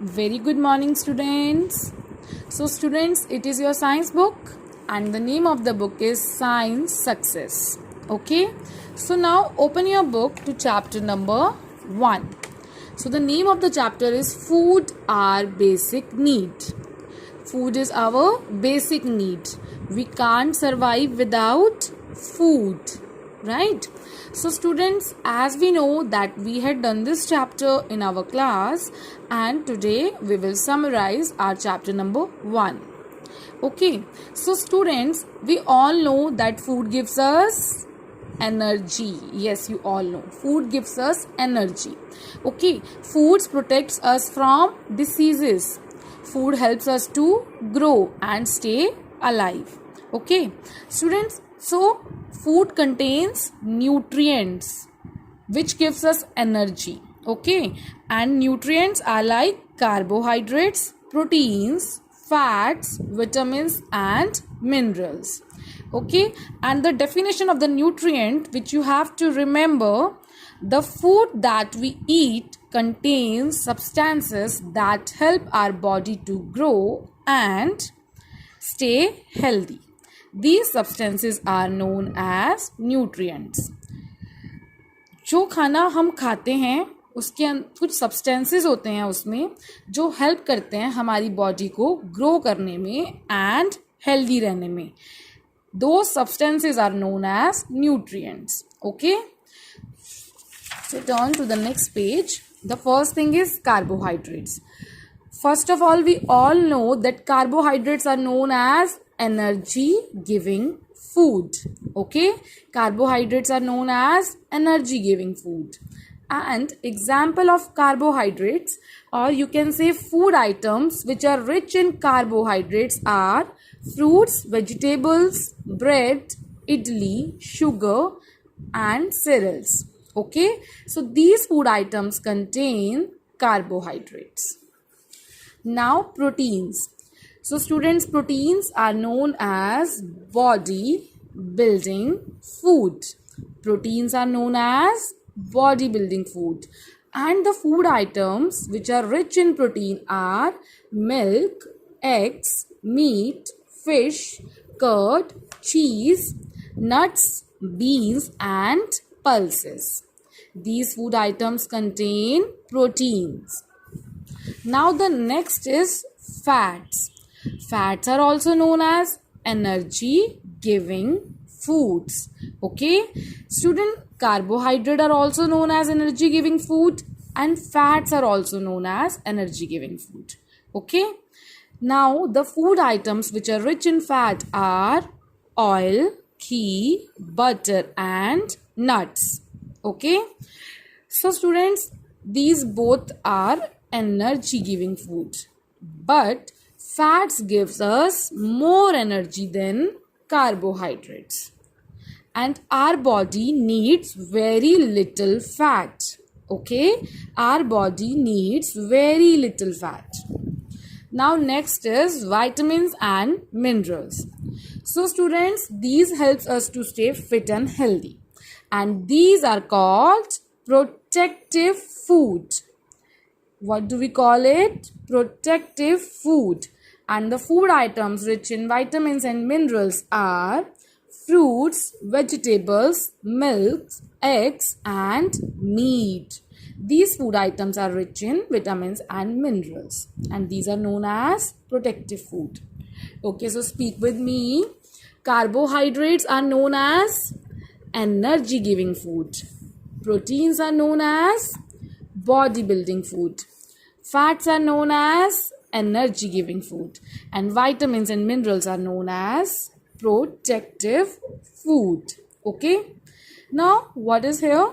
Very good morning, students. So, students, it is your science book, and the name of the book is Science Success. Okay, so now open your book to chapter number 1. So, the name of the chapter is Food Our Basic Need. Food is our basic need. We can't survive without food, right? So students, as we know that we had done this chapter in our class, and today we will summarize our chapter number 1. Okay, so students, we all know that food gives us energy. Yes, you all know food gives us energy. Okay, foods protects us from diseases. Food helps us to grow and stay alive. Okay, students, so food contains nutrients which gives us energy. Okay, and nutrients are like carbohydrates, proteins, fats, vitamins and minerals. Okay, and the definition of the nutrient which you have to remember: the food that we eat contains substances that help our body to grow and stay healthy. These substances are known as nutrients. जो खाना हम खाते हैं उसके कुछ substances होते हैं उसमें जो हेल्प करते हैं हमारी बॉडी को ग्रो करने में एंड हेल्दी रहने में. Those substances are known as nutrients. Okay. So turn to the next page. The first thing is carbohydrates. First of all, we all know that carbohydrates are known as energy giving food. Okay, carbohydrates are known as energy giving food. And example of carbohydrates, or you can say food items which are rich in carbohydrates, are fruits, vegetables, bread, idli, sugar and cereals. Okay, so these food items contain carbohydrates. Now proteins. So students, proteins are known as body building food. Proteins are known as body building food. And the food items which are rich in protein are milk, eggs, meat, fish, curd, cheese, nuts, beans and pulses. These food items contain proteins. Now the next is fats. Fats are also known as energy giving foods. Okay, student, carbohydrates are also known as energy giving food and fats are also known as energy giving food. Okay, now the food items which are rich in fat are oil, ghee, butter and nuts. Okay, so students, these both are energy giving food, but fats gives us more energy than carbohydrates, and our body needs very little fat. Okay, our body needs very little fat. Now next is vitamins and minerals. So students, these helps us to stay fit and healthy, and these are called protective food. What do we call it? Protective food. And the food items rich in vitamins and minerals are fruits, vegetables, milk, eggs and meat. These food items are rich in vitamins and minerals, and these are known as protective food. Okay, so speak with me. Carbohydrates are known as energy giving food. Proteins are known as body building food. Fats are known as energy giving food, and vitamins and minerals are known as protective food. Okay, now what is here?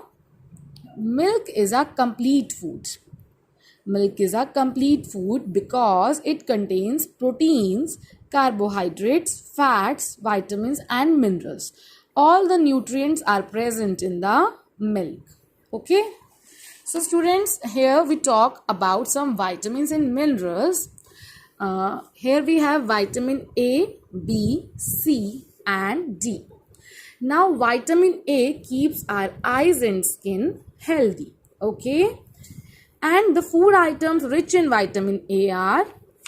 Milk is a complete food. Milk is a complete food because it contains proteins, carbohydrates, fats, vitamins and minerals. All the nutrients are present in the milk. Okay, so students, here we talk about some vitamins and minerals. Here we have vitamin A, B, C and D. Now vitamin A keeps our eyes and skin healthy. Okay, And the food items rich in vitamin A are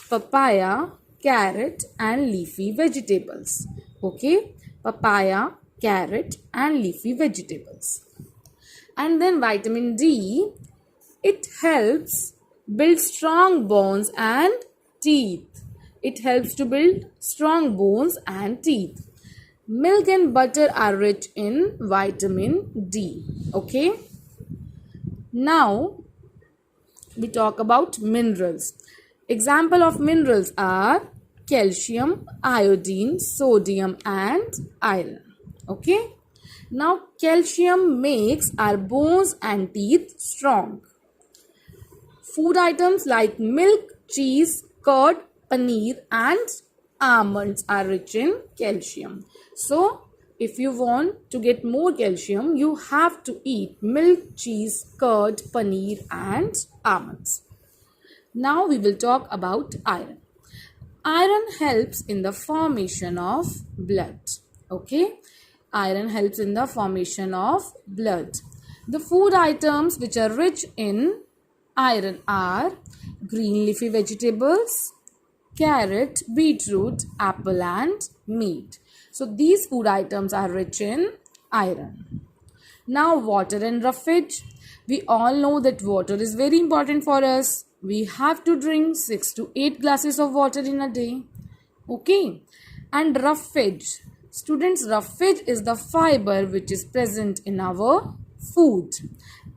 papaya, carrot and leafy vegetables. Okay, papaya, carrot and leafy vegetables. And then vitamin D, it helps build strong bones and teeth. It helps to build strong bones and teeth. Milk and butter are rich in vitamin D. Okay. Now we talk about minerals. Example of minerals are calcium, iodine, sodium and iron. Okay. Now calcium makes our bones and teeth strong. Food items like milk, cheese, curd, paneer and almonds are rich in calcium. So if you want to get more calcium, you have to eat milk, cheese, curd, paneer and almonds. Now we will talk about iron. Iron helps in the formation of blood. Okay, iron helps in the formation of blood. The food items which are rich in iron are green leafy vegetables, carrot, beetroot, apple and meat. So these food items are rich in iron. Now water and roughage. We all know that water is very important for us. We have to drink 6 to 8 glasses of water in a day. Okay. And roughage. Students, roughage is the fiber which is present in our food.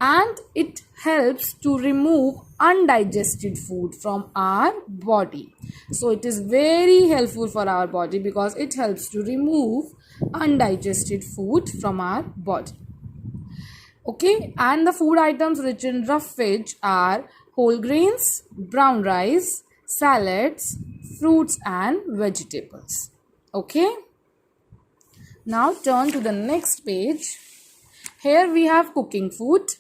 And it helps to remove undigested food from our body. So it is very helpful for our body because it helps to remove undigested food from our body. Okay, and the food items rich in roughage are whole grains, brown rice, salads, fruits and vegetables. Okay, now turn to the next page. Here we have cooking food.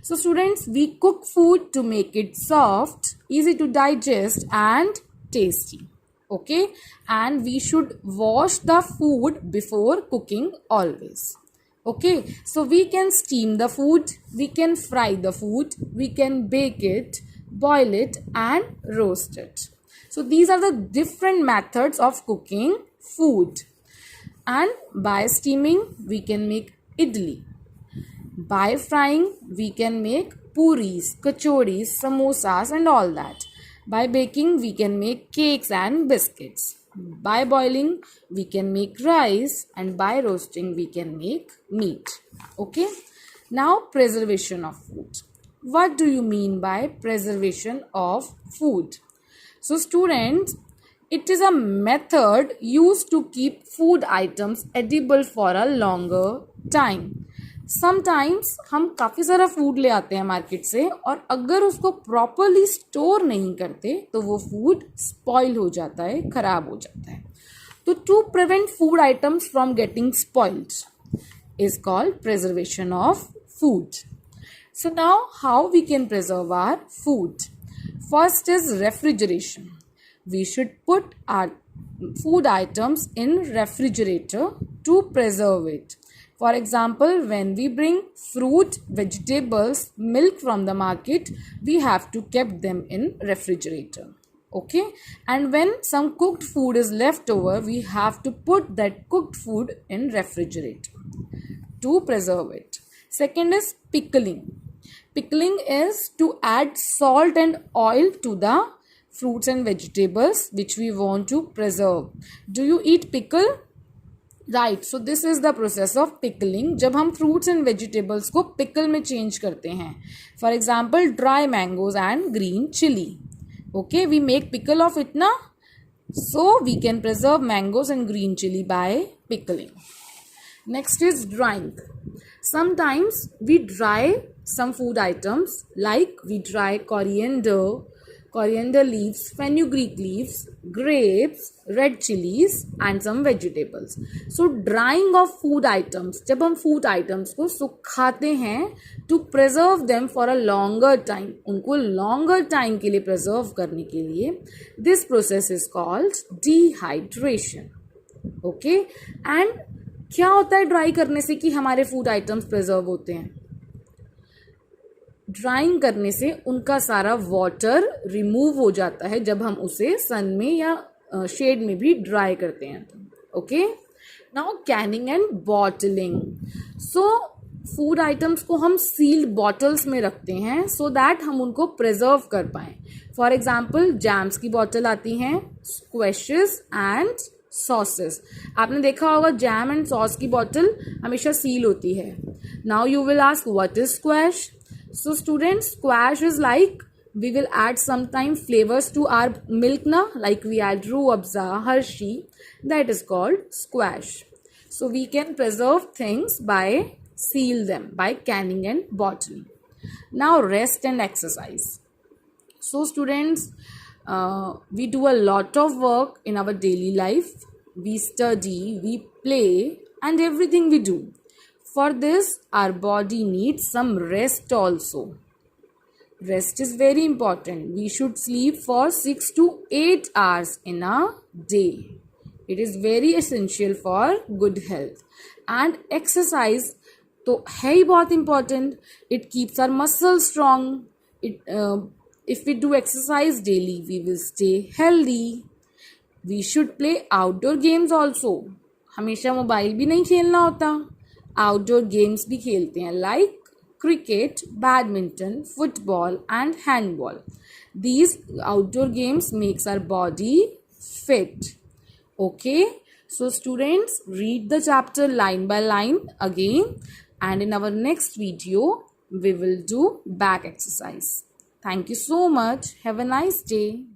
So students, we cook food to make it soft, easy to digest and tasty. Okay, and we should wash the food before cooking always. Okay, so we can steam the food, we can fry the food, we can bake it, boil it and roast it. So these are the different methods of cooking food. And by steaming, we can make idli. By frying, we can make puris, kachoris, samosas and all that. By baking, we can make cakes and biscuits. By boiling, we can make rice and by roasting, we can make meat. Okay. Now, preservation of food. What do you mean by preservation of food? So, students, it is a method used to keep food items edible for a longer time. Sometimes हम काफ़ी सारा food ले आते हैं market से और अगर उसको प्रॉपरली स्टोर नहीं करते तो वो फूड स्पॉइल हो जाता है, खराब हो जाता है. तो to prevent food items from getting spoiled is called preservation of food. So now how we can preserve our food? First is refrigeration. We should put our food items in refrigerator to preserve it. For example, when we bring fruit, vegetables, milk from the market, we have to keep them in refrigerator. Okay, and when some cooked food is left over, we have to put that cooked food in refrigerator to preserve it. Second is pickling. Pickling is to add salt and oil to the fruits and vegetables which we want to preserve. Do you eat pickle? Right, so this is the process of pickling. जब हम fruits and vegetables को pickle में change करते हैं. For example, dry mangoes and green chili. Okay, we make pickle of it na. So we can preserve mangoes and green chili by pickling. Next is drying. Sometimes we dry some food items like we dry coriander leaves, fenugreek leaves, grapes, red chilies and some vegetables. So drying of food items, जब हम food items को सुखाते हैं to preserve them for a longer time, उनको longer time के लिए preserve करने के लिए, this process is called dehydration. Okay, and क्या होता है ड्राई करने से कि हमारे फूड आइटम्स प्रिजर्व होते हैं? ड्राइंग करने से उनका सारा वाटर रिमूव हो जाता है जब हम उसे सन में या शेड में भी ड्राई करते हैं तो। Okay, now Canning and bottling. So food items को हम सील्ड बॉटल्स में रखते हैं सो दैट हम उनको प्रिजर्व कर पाएँ। फॉर एग्जाम्पल जैम्स की बॉटल आती हैं, स्क्वैशेस एंड सॉसेस। आपने देखा होगा जैम एंड सॉस की बॉटल हमेशा सील होती है। Now you will ask what is squash? So students, squash is like we will add sometime flavors to our milk na, like we add Ruabza, Hershey, that is called squash. So we can preserve things by seal them, by canning and bottling. Now rest and exercise. So students, we do a lot of work in our daily life. We study, we play and everything we do. For this, our body needs some rest also. Rest is very important. We should sleep for 6 to 8 hours in a day. It is very essential for good health. And exercise तो है ही बहुत important. It keeps our muscles strong. If we do exercise daily, we will stay healthy. We should play outdoor games also. हमेशा mobile भी नहीं खेलना होता, outdoor games भी खेलते हैं, like cricket, badminton, football and handball. These outdoor games makes our body fit. Okay, so students, read the chapter line by line again, and in our next video we will do back exercise. Thank you so much. Have a nice day.